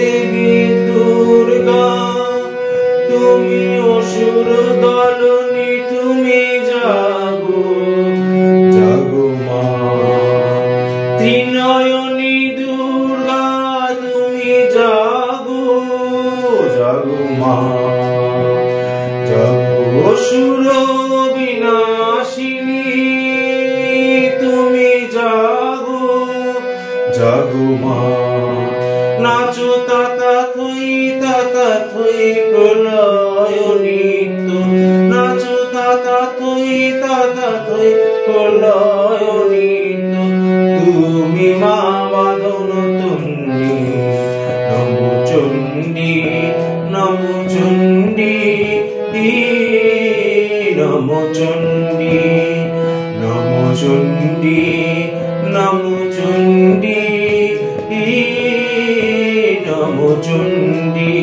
দেবী দুর্গা তুমি অসুর দলনী তুমি জাগো জাগো মা ত্রিনয়নী দুর্গা তুমি জাগো জাগো মা জাগো অসুর বিনাশিনী তুমি জাগো জাগো মা নাচো তাতা থই প্রলয় নিত্য নাচো তাতা থই প্রলয় নিত্য তুমি মা বাঁধন তুন্ডি নমো চণ্ডী নমো চণ্ডী নমো চণ্ডী নমো চণ্ডী নমো চণ্ডী নমো চণ্ডী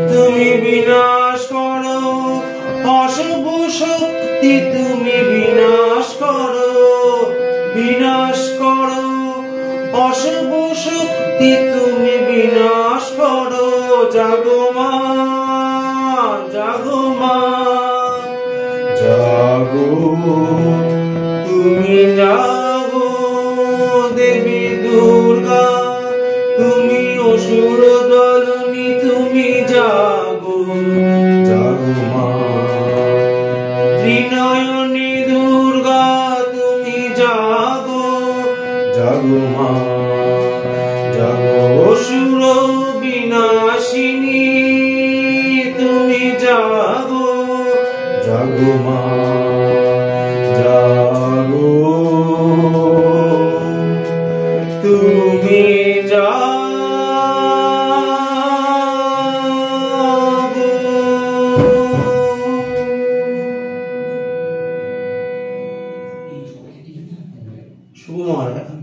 তুমি বিনাশ করো অশুভ শক্তি তুমি বিনাশ করো অশুভ শক্তি তুমি বিনাশ করো জাগো মা জাগো মা জাগো তুমি জাগো দেবী দুর্গা তুমি অসুর দলনী তুমি জাগো জাগো মা ত্রিনয়নী দুর্গা তুমি জাগো জাগো মা জাগো অসুর বিনাশিনী তুমি জাগো জাগো মা জাগো তুমি শুভ মহারাজ।